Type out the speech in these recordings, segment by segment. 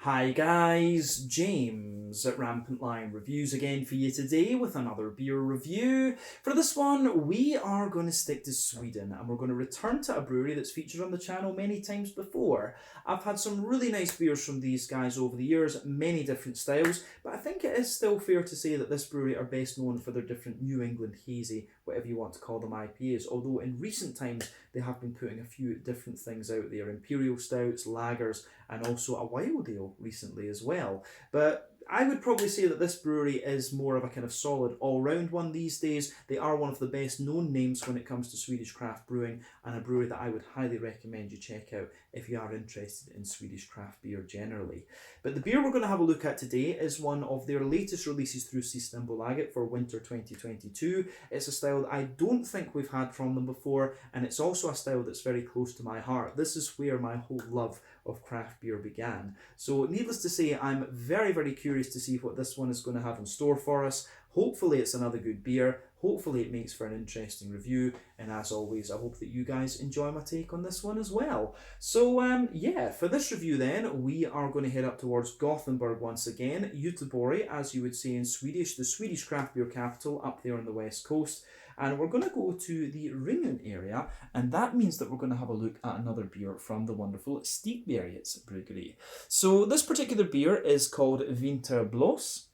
Hi guys, James at Rampant Lion Reviews again for you today with another beer review. For this one, we are going to stick to Sweden and we're going to return to a brewery that's featured on the channel many times before. I've had some really nice beers from these guys over the years, many different styles, but I think it is still fair to say that this brewery are best known for their different New England hazy, whatever you want to call them, IPAs, although in recent times they have been putting a few different things out there, imperial stouts, lagers, and also a wild ale recently as well. But I would probably say that this brewery is more of a kind of solid all-round one these days. They are one of the best known names when it comes to Swedish craft brewing, and a brewery that I would highly recommend you check out if you are interested in Swedish craft beer generally. But the beer we're going to have a look at today is one of their latest releases through Systembolaget for winter 2022. It's a style that I don't think we've had from them before, and it's also a style that's very close to my heart. This is where my whole love of craft beer began. So needless to say, I'm very, very curious to see what this one is going to have in store for us. Hopefully it's another good beer. Hopefully it makes for an interesting review. And as always, I hope that you guys enjoy my take on this one as well. So yeah, for this review then, we are going to head up towards Gothenburg once again. Göteborg, as you would say in Swedish, the Swedish craft beer capital up there on the west coast. And we're going to go to the Ringen area, and that means that we're going to have a look at another beer from the wonderful Stigbergets Bryggeri. So this particular beer is called Vinterbloss.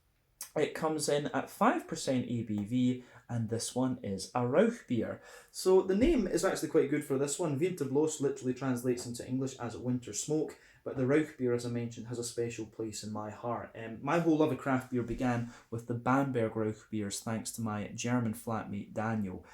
It comes in at 5% ABV, and this one is a Rauchbier. So the name is actually quite good for this one. Vinterbloss literally translates into English as winter smoke, but the Rauchbier, as I mentioned, has a special place in my heart. My whole love of craft beer began with the Bamberg Rauchbiers, thanks to my German flatmate Daniel.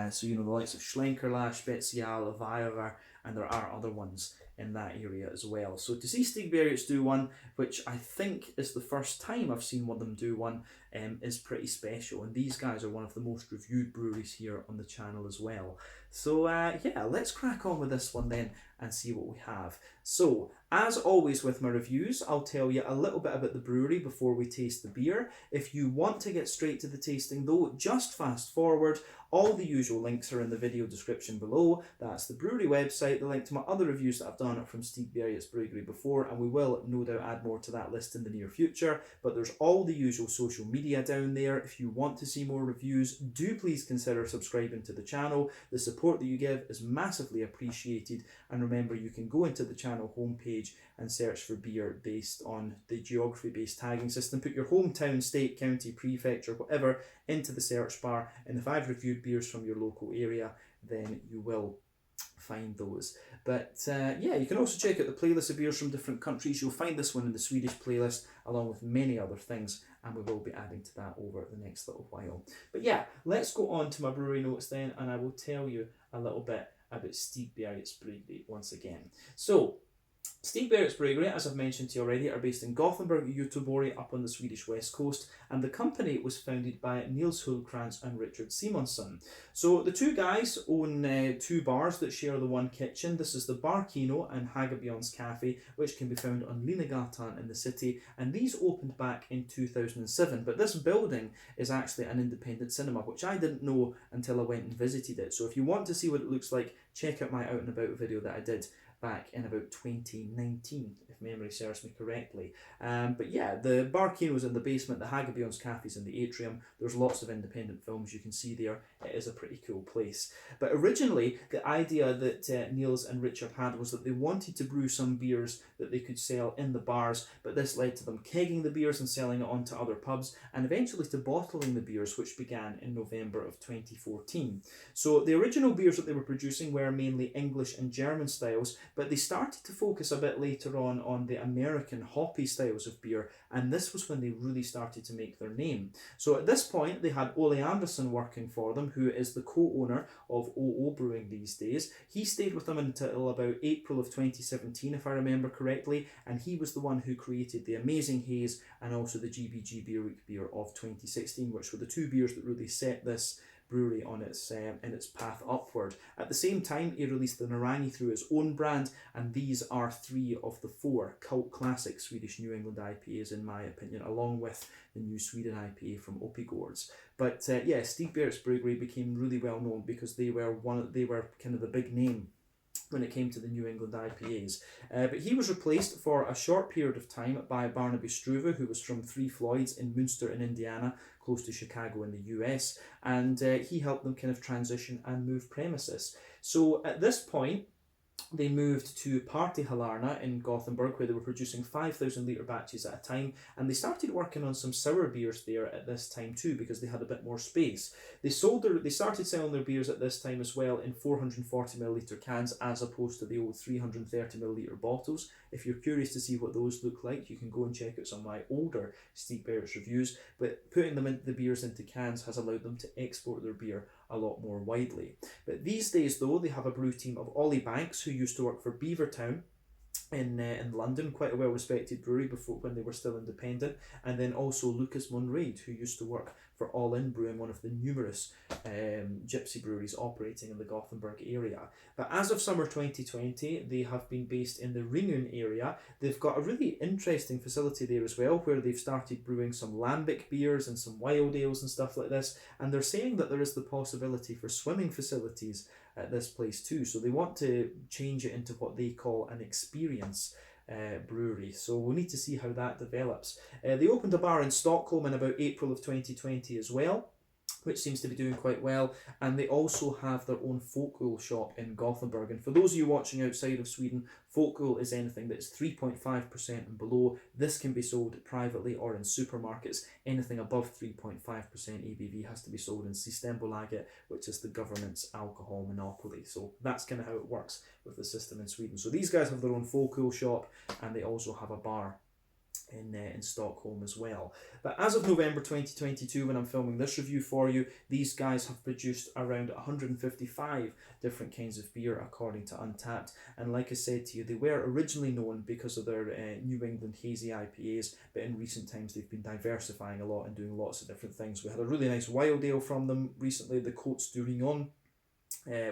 So, you know, the likes of Schlenkerla, Spezial, Weierer, and there are other ones in that area as well. So to see Stigbergets do one, which I think is the first time I've seen one of them do one, is pretty special. And these guys are one of the most reviewed breweries here on the channel as well. So yeah, let's crack on with this one then and see what we have. So, as always with my reviews, I'll tell you a little bit about the brewery before we taste the beer. If you want to get straight to the tasting though, just fast forward. All the usual links are in the video description below. That's the brewery website, the link to my other reviews that I've done from Stigbergets Bryggeri before, and we will no doubt add more to that list in the near future. But there's all the usual social media down there. If you want to see more reviews, do please consider subscribing to the channel. The support that you give is massively appreciated, and remember, you can go into the channel homepage and search for beer based on the geography-based tagging system. Put your hometown, state, county, prefecture, whatever into the search bar, and if I've reviewed beers from your local area, then you will find those. But yeah, you can also check out the playlist of beers from different countries. You'll find this one in the Swedish playlist along with many other things, and we will be adding to that over the next little while. But yeah, let's go on to my brewery notes then, and I will tell you a little bit about Stigbergets Bryggeri once again. So Stigbergets Bryggeri, as I've mentioned to you already, are based in Gothenburg, Göteborg, up on the Swedish west coast, and the company was founded by Nils Hultkrantz and Richard Simonsson. So the two guys own two bars that share the one kitchen. This is the Bar Kino and Hagabjörn's Cafe, which can be found on Linnegatan in the city, and these opened back in 2007. But this building is actually an independent cinema, which I didn't know until I went and visited it. So if you want to see what it looks like, check out my Out and About video that I did back in about 2019, if memory serves me correctly. But yeah, the Bar Kino's in the basement, the Hagabjörn's Cafe's in the atrium. There's lots of independent films you can see there. It is a pretty cool place. But originally, the idea that Niels and Richard had was that they wanted to brew some beers that they could sell in the bars, but this led to them kegging the beers and selling it on to other pubs, and eventually to bottling the beers, which began in November of 2014. So the original beers that they were producing were mainly English and German styles, but they started to focus a bit later on the American hoppy styles of beer, and this was when they really started to make their name. So at this point, they had Ole Anderson working for them, who is the co-owner of OO Brewing these days. He stayed with them until about April of 2017, if I remember correctly, and he was the one who created the Amazing Haze and also the GBG Beer Week beer of 2016, which were the two beers that really set this brewery on its in its path upward. At the same time, he released the Narangi through his own brand, and these are three of the four cult classic Swedish New England IPAs, in my opinion, along with the New Sweden IPA from Opigårds. But yeah, Stigbergets Bryggeri became really well known because they were kind of the big name when it came to the New England IPAs. But he was replaced for a short period of time by Barnaby Struve, who was from Three Floyds in Munster in Indiana, close to Chicago in the US, and he helped them kind of transition and move premises. So at this point, they moved to Party Halarna in Gothenburg, where they were producing 5,000 litre batches at a time, and they started working on some sour beers there at this time too, because they had a bit more space. They started selling their beers at this time as well in 440ml cans, as opposed to the old 330ml bottles. If you're curious to see what those look like, you can go and check out some of my older Stigbergets reviews, but putting the beers into cans has allowed them to export their beer a lot more widely. But these days though, they have a brew team of Ollie Banks, who used to work for Beavertown in London, quite a well respected brewery before when they were still independent, and then also Lucas Monraid, who used to work for All In Brewing, one of the numerous gypsy breweries operating in the Gothenburg area. But as of summer 2020, they have been based in the Ringön area. They've got a really interesting facility there as well, where they've started brewing some lambic beers and some wild ales and stuff like this, and they're saying that there is the possibility for swimming facilities at this place too. So they want to change it into what they call an experience brewery. So we'll need to see how that develops. They opened a bar in Stockholm in about April of 2020 as well, which seems to be doing quite well, and they also have their own folköl shop in Gothenburg. And for those of you watching outside of Sweden, folköl is anything that's 3.5% and below. This can be sold privately or in supermarkets. Anything above 3.5% ABV has to be sold in Systembolaget, which is the government's alcohol monopoly. So that's kind of how it works with the system in Sweden. So these guys have their own folköl shop, and they also have a bar in Stockholm as well. But as of November 2022, when I'm filming this review for you, these guys have produced around 155 different kinds of beer according to Untappd. And like I said to you, they were originally known because of their New England hazy IPAs, but in recent times they've been diversifying a lot and doing lots of different things. We had a really nice wild ale from them recently, the Côtes du Ringon.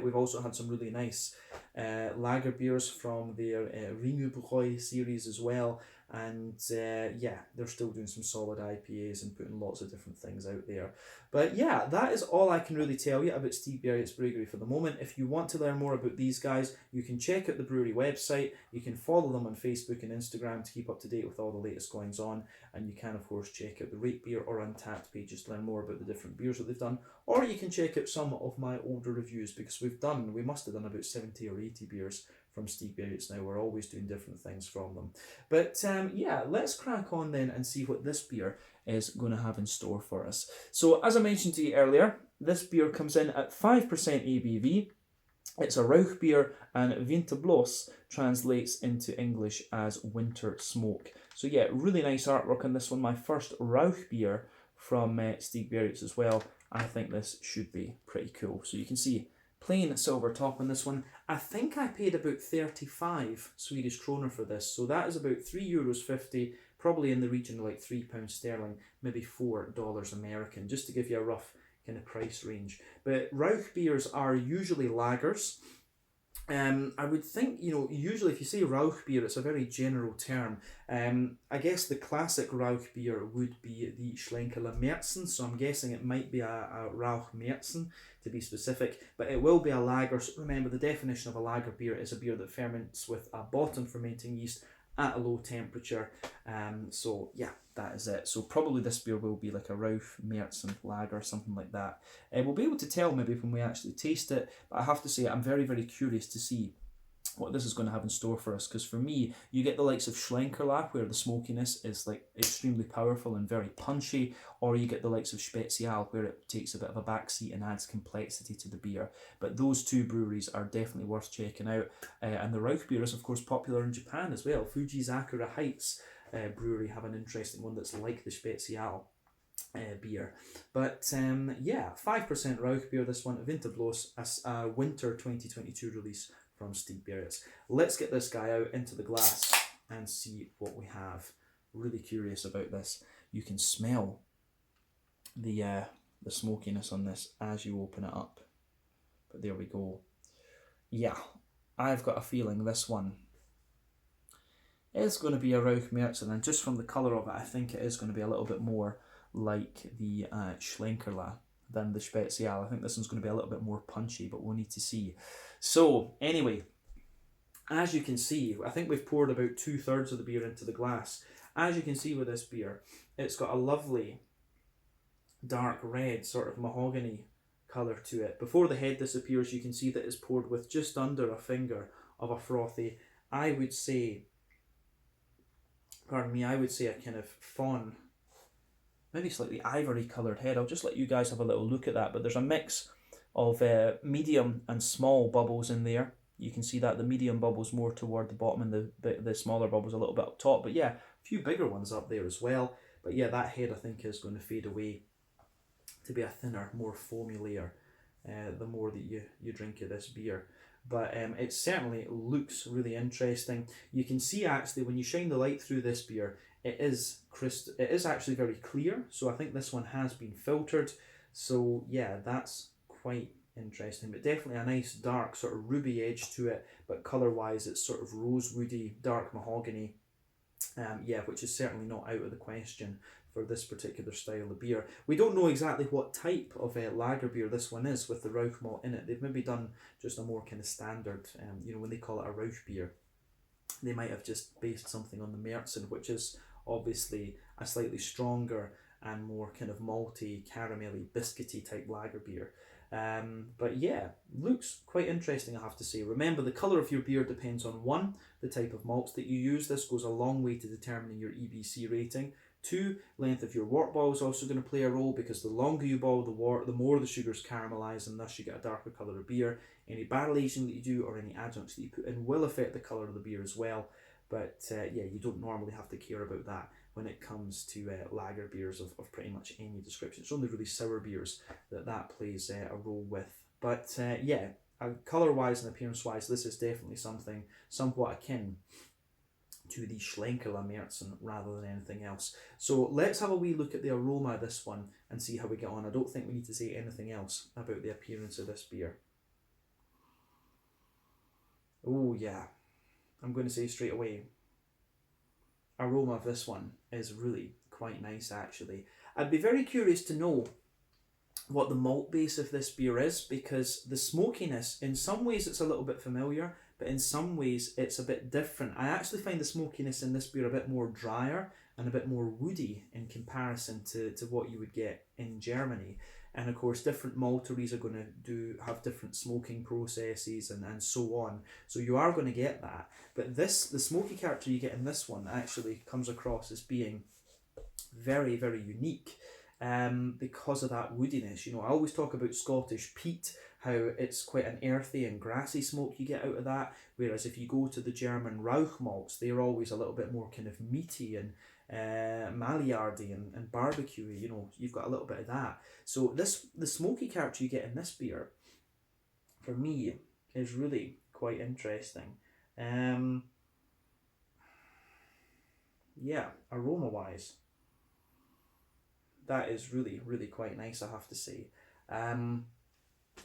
We've also had some really nice lager beers from their Ringöbräu series as well, and yeah, they're still doing some solid IPAs and putting lots of different things out there. But yeah, that is all I can really tell you about Stigbergets Bryggeri for the moment. If you want to learn more about these guys, you can check out the brewery website, you can follow them on Facebook and Instagram to keep up to date with all the latest goings on, and you can of course check out the Rauchbier or Untappd pages to learn more about the different beers that they've done, or you can check out some of my older reviews, because we must have done about 70 or 80 beers from Stigbergets now. We're always doing different things from them. But yeah, let's crack on then and see what this beer is going to have in store for us. So as I mentioned to you earlier, this beer comes in at 5% ABV. It's a Rauchbier, and Vinterbloss translates into English as winter smoke. So yeah, really nice artwork on this one. My first Rauchbier from Stigbergets as well. I think this should be pretty cool. So you can see plain silver top on this one. I think I paid about 35 Swedish kroner for this, so that is about €3.50, probably in the region of like £3 sterling, maybe $4 American, just to give you a rough kind of price range. But Rauch beers are usually lagers. I would think, usually if you say Rauch beer, it's a very general term. I guess the classic Rauch beer would be the Schlenkerla Märzen, so I'm guessing it might be a Rauch Märzen to be specific, but it will be a lager. So remember, the definition of a lager beer is a beer that ferments with a bottom fermenting yeast at a low temperature. So yeah, that is it. So probably this beer will be like a Rauch Märzen lager, something like that. We'll be able to tell maybe when we actually taste it, but I have to say I'm very, very curious to see what this is going to have in store for us, because for me, you get the likes of Schlenkerla, where the smokiness is like extremely powerful and very punchy, or you get the likes of Spezial, where it takes a bit of a backseat and adds complexity to the beer. But those two breweries are definitely worth checking out, and the Rauch beer is of course popular in Japan as well. Fujizakura Heights brewery have an interesting one that's like the Spezial beer. But yeah, 5% Rauch beer, this one, Vinterbloss, a winter 2022 release from Stigbergets. Let's get this guy out into the glass and see what we have. Really curious about this. You can smell the smokiness on this as you open it up. But there we go. Yeah, I've got a feeling this one is going to be a Rauch Märzen, and just from the colour of it, I think it is going to be a little bit more like the Schlenkerla than the Spezial. I think this one's going to be a little bit more punchy, but we'll need to see. So anyway, As you can see, I think we've poured about 2/3 of the beer into the glass. As you can see with this beer, it's got a lovely dark red sort of mahogany colour to it. Before the head disappears, you can see that it's poured with just under a finger of a frothy, I would say, pardon me, I would say a kind of fawn, maybe slightly ivory coloured head. I'll just let you guys have a little look at that, but there's a mix of medium and small bubbles in there. You can see that the medium bubbles more toward the bottom and the smaller bubbles a little bit up top. But yeah, a few bigger ones up there as well. But yeah, that head I think is going to fade away to be a thinner, more foamy layer the more that you drink of this beer. But it certainly looks really interesting. You can see actually when you shine the light through this beer, it is actually very clear. So I think this one has been filtered. So yeah, that's quite interesting, but definitely a nice dark sort of ruby edge to it, but colour wise it's sort of rosewoody, dark mahogany, yeah, which is certainly not out of the question for this particular style of beer. We don't know exactly what type of lager beer this one is with the Rauch malt in it. They've maybe done just a more kind of standard, you know, when they call it a Rauchbier, they might have just based something on the Märzen, which is obviously a slightly stronger and more kind of malty, caramelly, biscuity type lager beer. But yeah, looks quite interesting, I have to say. Remember, the colour of your beer depends on 1, the type of malts that you use. This goes a long way to determining your EBC rating. 2, length of your wort boil is also going to play a role, because the longer you boil the wort, the more the sugars caramelise, and thus you get a darker colour of beer. Any barrel aging that you do or any adjuncts that you put in will affect the colour of the beer as well. But yeah, you don't normally have to care about that when it comes to lager beers of pretty much any description. It's only really sour beers that plays a role with. But yeah, colour wise and appearance wise, this is definitely something somewhat akin to the Schlenkerla Märzen rather than anything else. So let's have a wee look at the aroma of this one and see how we get on. I don't think we need to say anything else about the appearance of this beer. Oh yeah, I'm going to say straight away, aroma of this one is really quite nice actually. I'd be very curious to know what the malt base of this beer is, because the smokiness, in some ways it's a little bit familiar, but in some ways it's a bit different. I actually find the smokiness in this beer a bit more drier and a bit more woody in comparison to what you would get in Germany. And of course different malteries are going to have different smoking processes and so on. So you are going to get that. But the smoky character you get in this one actually comes across as being very, very unique. Because of that woodiness. You know, I always talk about Scottish peat, how it's quite an earthy and grassy smoke you get out of that, whereas if you go to the German Rauch malts, they're always a little bit more kind of meaty and Maillardy and barbecue. You know, you've got a little bit of that. So the smoky character you get in this beer, for me, is really quite interesting. Yeah, aroma wise, that is really, really quite nice, I have to say.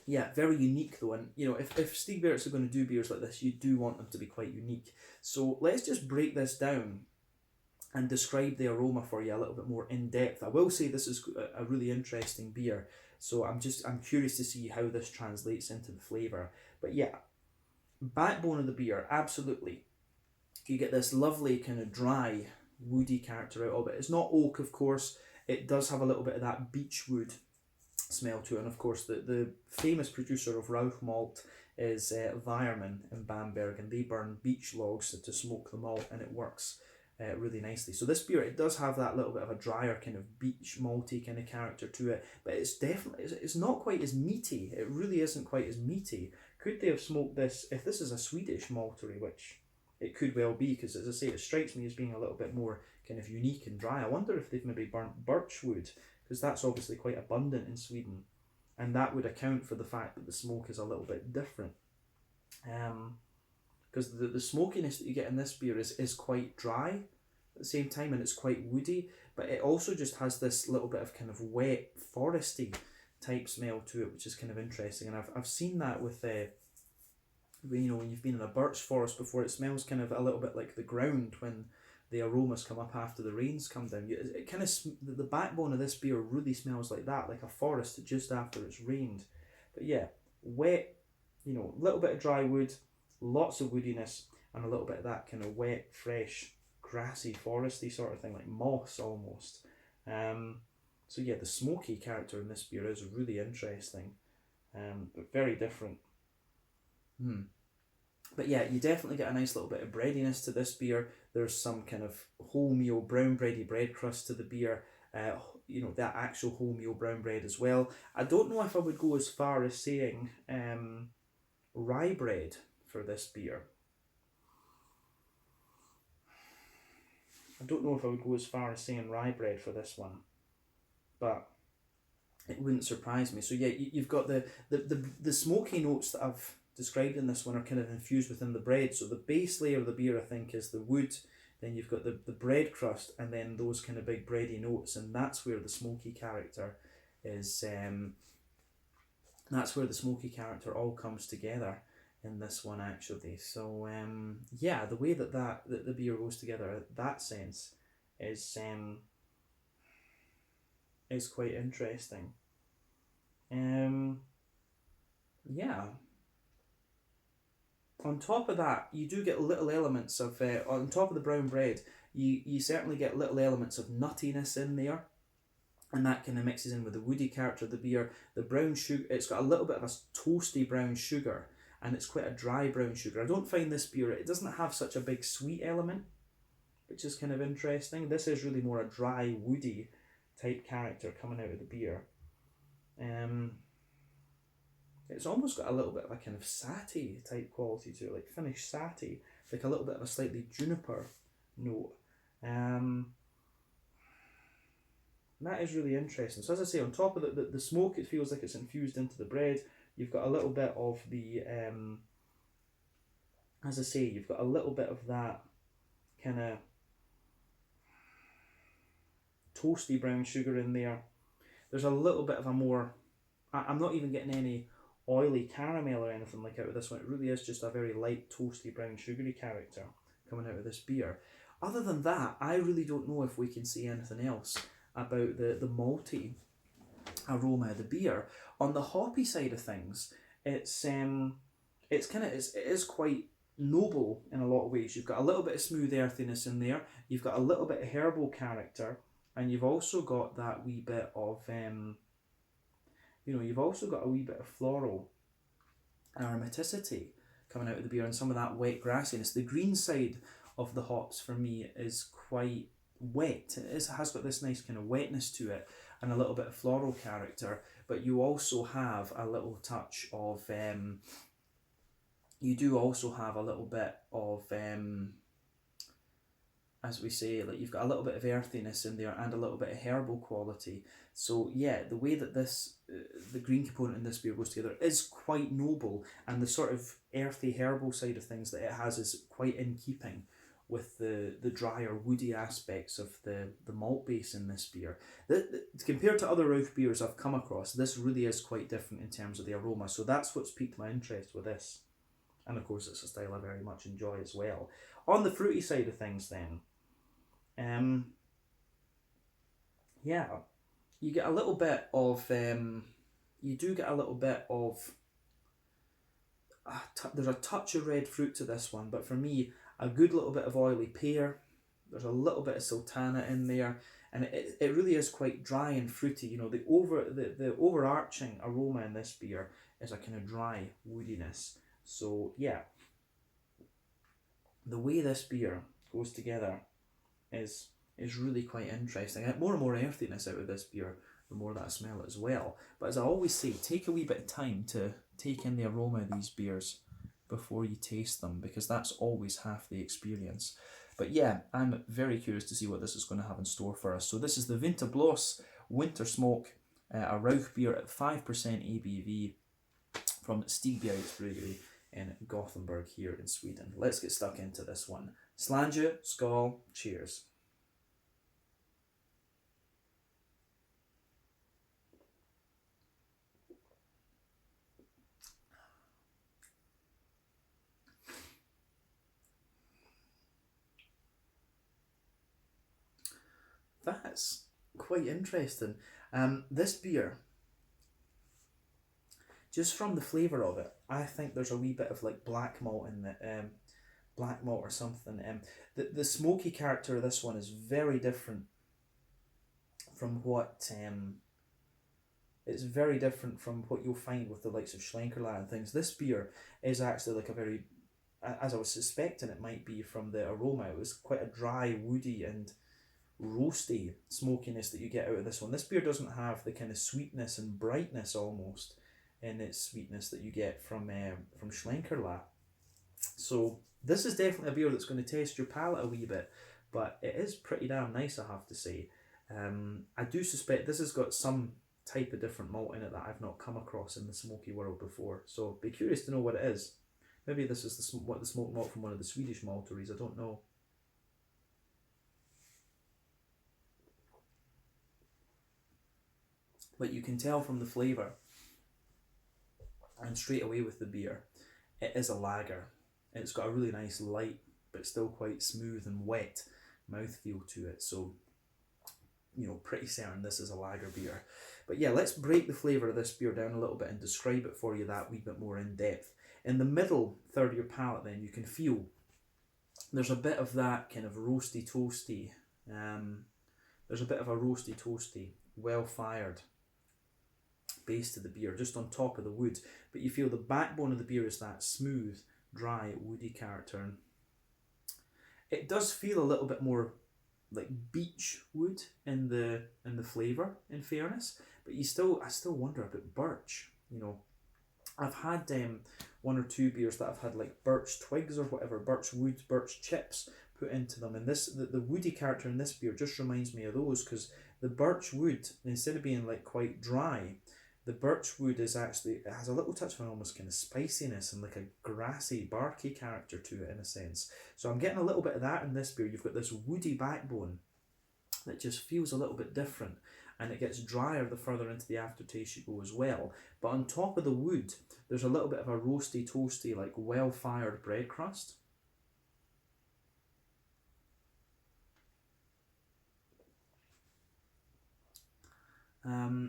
Yeah, very unique though, and you know, if Stigbergets are going to do beers like this, you do want them to be quite unique. So let's just break this down and describe the aroma for you a little bit more in depth. I will say this is a really interesting beer, so I'm curious to see how this translates into the flavour. But yeah, backbone of the beer, absolutely. You get this lovely kind of dry, woody character out of it. It's not oak, of course. It does have a little bit of that beechwood smell to it, and of course the famous producer of Rauch malt is Weiermann in Bamberg, and they burn beech logs to smoke the malt, and it works really nicely. So this beer, it does have that little bit of a drier kind of beech malty kind of character to it, but it's definitely, it's not quite as meaty. It really isn't quite as meaty. Could they have smoked this, if this is a Swedish maltery, which it could well be, because as I say, it strikes me as being a little bit more kind of unique and dry. I wonder if they've maybe burnt birchwood, because that's obviously quite abundant in Sweden, and that would account for the fact that the smoke is a little bit different. Because the smokiness that you get in this beer is quite dry at the same time, and it's quite woody, but it also just has this little bit of kind of wet, foresty type smell to it, which is kind of interesting. And I've seen that with you know, when you've been in a birch forest before, it smells kind of a little bit like the ground when the aromas come up after the rains come down. It kind of, the backbone of this beer really smells like that, like a forest just after it's rained. But yeah, wet, you know, little bit of dry wood, lots of woodiness. and a little bit of that kind of wet, fresh, grassy, foresty sort of thing, like moss almost. So yeah, the smoky character in this beer is really interesting, but very different. But yeah, you definitely get a nice little bit of breadiness to this beer. There's some kind of wholemeal brown bready bread crust to the beer. That actual wholemeal brown bread as well. I don't know if I would go as far as saying rye bread for this beer. I don't know if I would go as far as saying rye bread for this one, but it wouldn't surprise me. So yeah, you've got the smoky notes that I've described in this one are kind of infused within the bread. So the base layer of the beer, I think, is the wood. Then you've got the bread crust, and then those kind of big bready notes, and that's where the smoky character is. That's where the smoky character all comes together in this one, actually. So yeah, the way that the beer goes together, that sense, is quite interesting. Yeah. On top of that, you do get little elements of, on top of the brown bread, you certainly get little elements of nuttiness in there, and that kind of mixes in with the woody character of the beer. The brown sugar, it's got a little bit of a toasty brown sugar, and it's quite a dry brown sugar. I don't find this beer, it doesn't have such a big sweet element, which is kind of interesting. This is really more a dry, woody type character coming out of the beer. It's almost got a little bit of a kind of saty type quality to it, like Finnish saty, like a little bit of a slightly juniper note. That is really interesting. So as I say, on top of the smoke, it feels like it's infused into the bread. You've got a little bit of the, as I say, you've got a little bit of that kind of toasty brown sugar in there. There's a little bit of a more, I'm not even getting any oily caramel or anything like out of this one. It really is just a very light, toasty, brown, sugary character coming out of this beer. Other than that, I really don't know if we can say anything else about the malty aroma of the beer. On the hoppy side of things, it is quite noble in a lot of ways. You've got a little bit of smooth earthiness in there. You've got a little bit of herbal character, and you've also got that wee bit of you've also got a wee bit of floral aromaticity coming out of the beer, and some of that wet grassiness. The green side of the hops for me is quite wet. It has got this nice kind of wetness to it and a little bit of floral character, but you also have a little touch of you do also have a little bit of as we say, like you've got a little bit of earthiness in there and a little bit of herbal quality. So yeah, the way that this the green component in this beer goes together is quite noble, and the sort of earthy herbal side of things that it has is quite in keeping with the drier woody aspects of the malt base in this beer. Compared to other Rauch beers I've come across, this really is quite different in terms of the aroma, so that's what's piqued my interest with this. And of course it's a style I very much enjoy as well. On the fruity side of things then, yeah, you get a little bit of, you do get a little bit of, there's a touch of red fruit to this one, but for me, a good little bit of oily pear. There's a little bit of sultana in there, and it really is quite dry and fruity. You know, the overarching aroma in this beer is a kind of dry woodiness. So yeah, the way this beer goes together is really quite interesting. I get more and more earthiness out of this beer the more that I smell it as well. But as I always say, take a wee bit of time to take in the aroma of these beers before you taste them, because that's always half the experience. But yeah, I'm very curious to see what this is going to have in store for us. So this is the Vinterbloss Winter Smoke, a Rauchbier at 5% ABV from Stigbergets Bryggeri in Gothenburg here in Sweden. Let's get stuck into this one. Slange, skål, cheers. That's quite interesting. This beer, just from the flavour of it, I think there's a wee bit of like black malt in it. black malt or something. The smoky character of this one is very different from what it's very different from what you'll find with the likes of Schlenkerla and things. This beer is actually like a very, as I was suspecting it might be from the aroma, it was quite a dry, woody and roasty smokiness that you get out of this one. This beer doesn't have the kind of sweetness and brightness almost in its sweetness that you get from Schlenkerla. So this is definitely a beer that's going to test your palate a wee bit, but it is pretty damn nice, I have to say. I do suspect this has got some type of different malt in it that I've not come across in the smoky world before, so be curious to know what it is. Maybe this is the smoked malt from one of the Swedish malteries, I don't know. But you can tell from the flavour and straight away with the beer, it is a lager. It's got a really nice light but still quite smooth and wet mouthfeel to it, so you know, pretty certain this is a lager beer. But yeah, let's break the flavour of this beer down a little bit and describe it for you that wee bit more in depth. In the middle third of your palate then, you can feel there's a bit of that kind of roasty toasty, there's a bit of a roasty toasty, well fired base to the beer just on top of the wood, but you feel the backbone of the beer is that smooth, dry, woody character. And it does feel a little bit more like beech wood in the flavour, in fairness, but I still wonder about birch. You know, I've had one or two beers that I've had like birch twigs or whatever, birch wood, birch chips put into them, and the woody character in this beer just reminds me of those, because the birch wood, instead of being like quite dry, the birch wood is actually, it has a little touch of an almost kind of spiciness and like a grassy, barky character to it in a sense. So I'm getting a little bit of that in this beer. You've got this woody backbone that just feels a little bit different, and it gets drier the further into the aftertaste you go as well. But on top of the wood, there's a little bit of a roasty, toasty, like well-fired bread crust.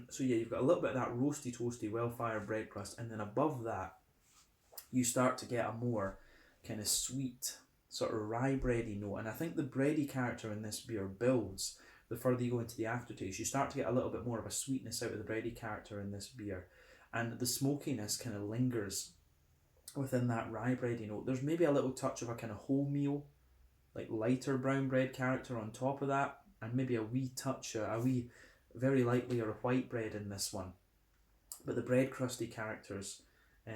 So yeah, you've got a little bit of that roasty, toasty, well-fired bread crust, and then above that, you start to get a more kind of sweet, sort of rye bready note. And I think the bready character in this beer builds the further you go into the aftertaste. You start to get a little bit more of a sweetness out of the bready character in this beer, and the smokiness kind of lingers within that rye bready note. There's maybe a little touch of a kind of wholemeal, like lighter brown bread character on top of that, and maybe a wee touch, very lightly, or a white bread in this one. But the bread crusty characters, you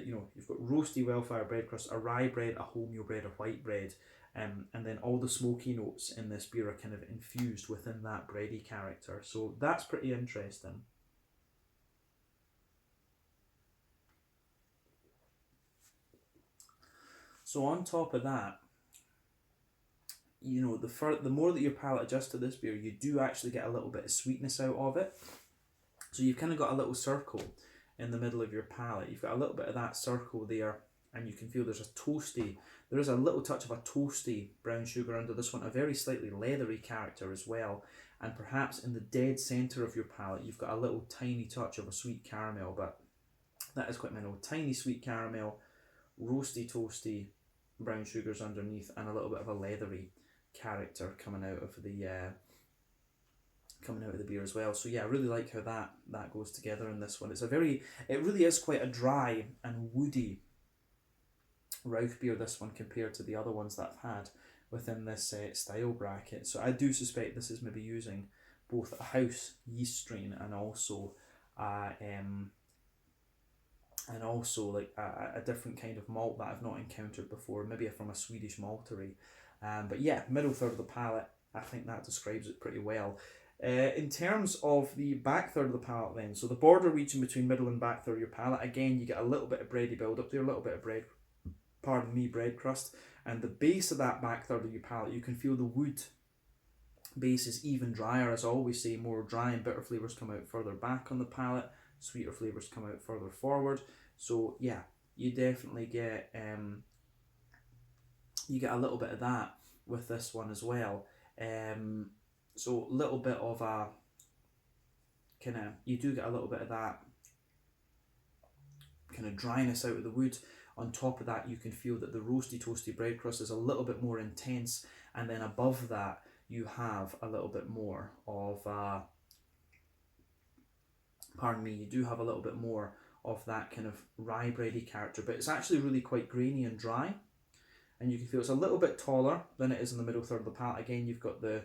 know, you've got roasty, well-fired bread crust, a rye bread, a wholemeal bread, a white bread, and then all the smoky notes in this beer are kind of infused within that bready character. So that's pretty interesting. So on top of that, you know, the more that your palate adjusts to this beer, you do actually get a little bit of sweetness out of it. So you've kind of got a little circle in the middle of your palate. You've got a little bit of that circle there, and you can feel there is a little touch of a toasty brown sugar under this one, a very slightly leathery character as well. And perhaps in the dead centre of your palate, you've got a little tiny touch of a sweet caramel, but that is quite minimal. Tiny sweet caramel, roasty, toasty brown sugars underneath, and a little bit of a leathery character coming out of the beer as well. So yeah, I really like how that goes together in this one. It really is quite a dry and woody Rauchbier, this one, compared to the other ones that I've had within this style bracket. So I do suspect this is maybe using both a house yeast strain and also like a different kind of malt that I've not encountered before, maybe from a Swedish maltery. But yeah, middle third of the palate, I think that describes it pretty well. In terms of the back third of the palate then, so the border region between middle and back third of your palate, again, you get a little bit of bready build up there, a little bit of bread crust, and the base of that back third of your palate, you can feel the wood base is even drier. As I always say, more dry and bitter flavours come out further back on the palate, sweeter flavours come out further forward. So yeah, you definitely get a little bit of that with this one as well. So a little bit of a you do get a little bit of that kind of dryness out of the wood. On top of that, you can feel that the roasty toasty bread crust is a little bit more intense, and then above that you have a little bit more of pardon me, you do have a little bit more of that kind of rye bready character, but it's actually really quite grainy and dry, and you can feel it's a little bit taller than it is in the middle third of the palate. Again, you've got the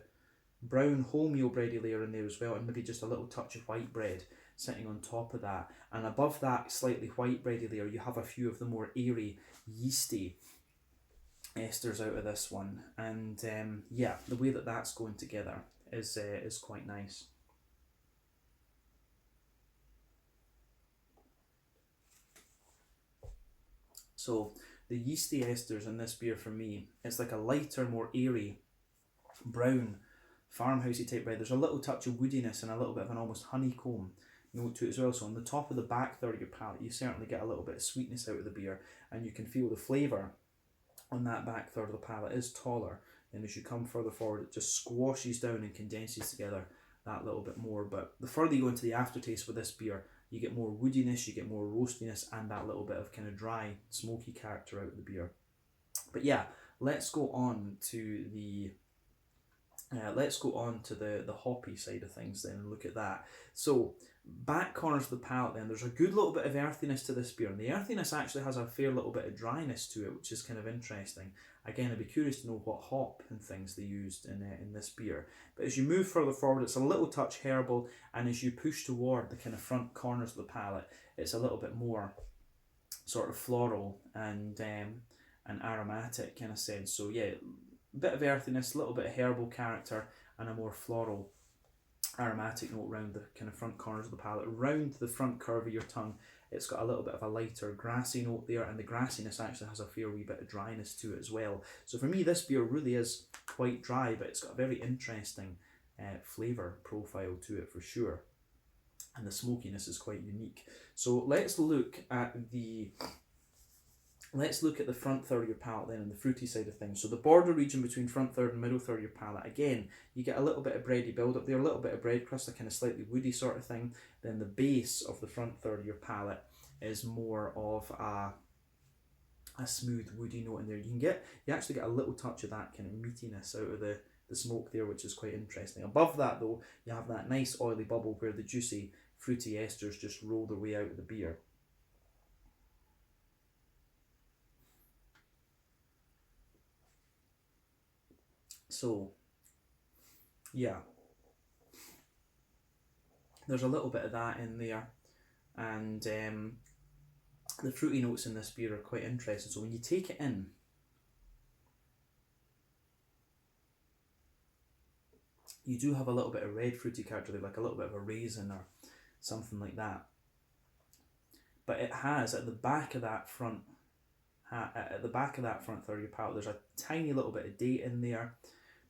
brown wholemeal bready layer in there as well, and maybe just a little touch of white bread sitting on top of that, and above that slightly white bready layer you have a few of the more airy yeasty esters out of this one, and yeah, the way that that's going together is quite nice. So the yeasty esters in this beer for me, it's like a lighter, more airy, brown, farmhousey type bread. There's a little touch of woodiness and a little bit of an almost honeycomb note to it as well. So on the top of the back third of your palate, you certainly get a little bit of sweetness out of the beer, and you can feel the flavour on that back third of the palate is taller. And as you come further forward, it just squashes down and condenses together that little bit more. But the further you go into the aftertaste with this beer, you get more woodiness, you get more roastiness, and that little bit of kind of dry, smoky character out of the beer. But yeah, let's go on to the the hoppy side of things then and look at that. So back corners of the palate then, there's a good little bit of earthiness to this beer, and the earthiness actually has a fair little bit of dryness to it, which is kind of interesting. Again, I'd be curious to know what hop and things they used in this beer. But as you move further forward, it's a little touch herbal, and as you push toward the kind of front corners of the palate, it's a little bit more sort of floral and aromatic kind of sense. So yeah, a bit of earthiness, a little bit of herbal character, and a more floral aromatic note around the kind of front corners of the palate. Round the front curve of your tongue, it's got a little bit of a lighter grassy note there, and the grassiness actually has a fair wee bit of dryness to it as well. So for me, this beer really is quite dry, but it's got a very interesting flavour profile to it for sure, and the smokiness is quite unique. So let's look at the front third of your palate then, and the fruity side of things. So the border region between front third and middle third of your palate, again, you get a little bit of bready build up there, a little bit of bread crust, a kind of slightly woody sort of thing. Then the base of the front third of your palate is more of a smooth woody note in there. You actually get a little touch of that kind of meatiness out of the smoke there, which is quite interesting. Above that though, you have that nice oily bubble where the juicy fruity esters just roll their way out of the beer. So, yeah, there's a little bit of that in there, and the fruity notes in this beer are quite interesting. So when you take it in, you do have a little bit of red fruity character there, like a little bit of a raisin or something like that. But it has at the back of that front third of your palate, there's a tiny little bit of date in there.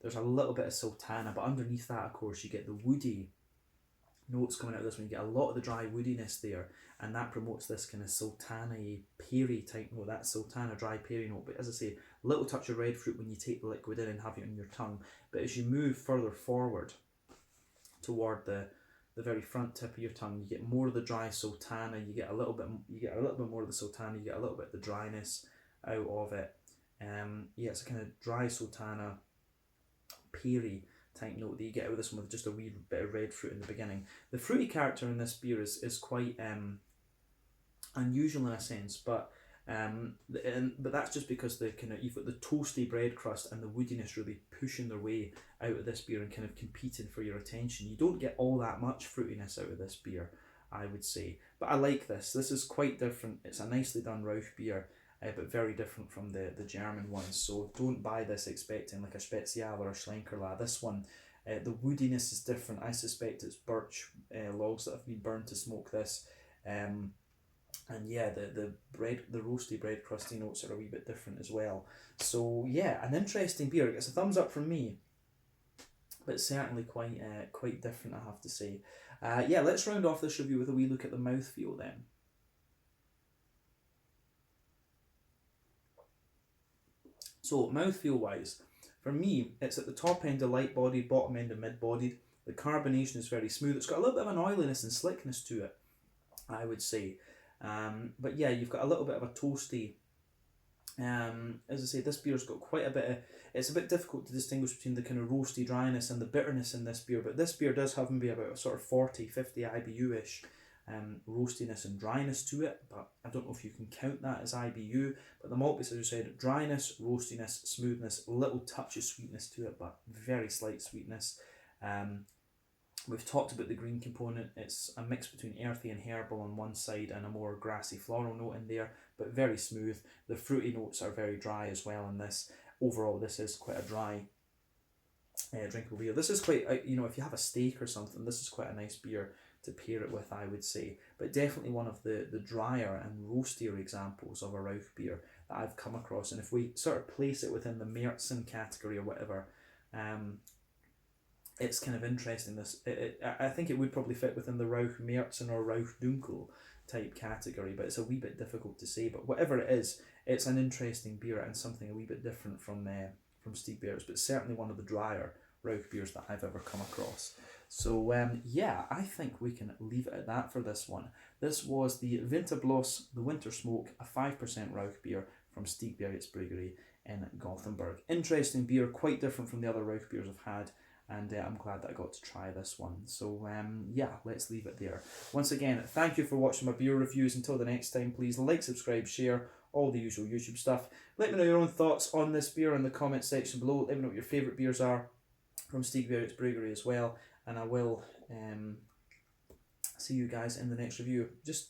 There's a little bit of sultana, but underneath that, of course, you get the woody notes coming out of this one. You get a lot of the dry woodiness there, and that promotes this kind of sultana-y, peary type note, that sultana dry peary note. But as I say, a little touch of red fruit when you take the liquid in and have it on your tongue. But as you move further forward toward the very front tip of your tongue, you get more of the dry sultana. You get a little bit more of the sultana. You get a little bit of the dryness out of it. Yeah, it's a kind of dry sultana, peary type note that you get out of this one with just a wee bit of red fruit in the beginning. The fruity character in this beer is quite unusual in a sense, but that's just because you've got the toasty bread crust and the woodiness really pushing their way out of this beer and kind of competing for your attention. You don't get all that much fruitiness out of this beer, I would say, but I like this. This is quite different. It's a nicely done Rauchbier, but very different from the German ones. So don't buy this expecting like a Spezial or a Schlenkerla. This one, the woodiness is different. I suspect it's birch logs that have been burned to smoke this. And yeah, the roasty bread crusty notes are a wee bit different as well. So yeah, an interesting beer. It gets a thumbs up from me, but certainly quite different, I have to say. Yeah, let's round off this review with a wee look at the mouthfeel then. So mouthfeel wise, for me, it's at the top end of light bodied, bottom end of mid bodied. The carbonation is very smooth. It's got a little bit of an oiliness and slickness to it, I would say. But yeah, you've got a little bit of a toasty As I say, this beer's got quite a bit of, it's a bit difficult to distinguish between the kind of roasty dryness and the bitterness in this beer, but this beer does have maybe about a sort of 40, 50 IBU-ish roastiness and dryness to it, but I don't know if you can count that as IBU, but the malt base, as I said, dryness, roastiness, smoothness, little touch of sweetness to it, but very slight sweetness. We've talked about the green component. It's a mix between earthy and herbal on one side and a more grassy floral note in there, but very smooth. The fruity notes are very dry as well in this. Overall, this is quite a dry drinkable beer. This is quite, you know, if you have a steak or something, this is quite a nice beer to pair it with, I would say. But definitely one of the drier and roastier examples of a Rauchbier that I've come across. And if we sort of place it within the Märzen category or whatever, it's kind of interesting. I think it would probably fit within the Rauch Märzen or Rauch Dunkel type category, but it's a wee bit difficult to say. But whatever it is, it's an interesting beer and something a wee bit different from Stigbergets, but certainly one of the drier Rauch beers that I've ever come across. So yeah, I think we can leave it at that for this one. This was the Vinterbloss, the Winter Smoke, a 5% Rauch beer from Stigbergets Bryggeri in Gothenburg. Interesting beer, quite different from the other Rauch beers I've had, and I'm glad that I got to try this one. So yeah, let's leave it there. Once again, thank you for watching my beer reviews. Until the next time, please like, subscribe, share, all the usual YouTube stuff. Let me know your own thoughts on this beer in the comment section below. Let me know what your favourite beers are from Stigbergets Bryggeri as well, and I will see you guys in the next review. Just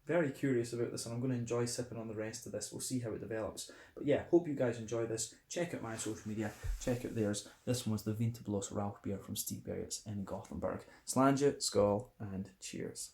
very curious about this, and I'm going to enjoy sipping on the rest of this. We'll see how it develops. But yeah, hope you guys enjoy this. Check out my social media, check out theirs. This one was the Vinterbloss Rauchbier from Stigbergets in Gothenburg. Slange, skål, and cheers.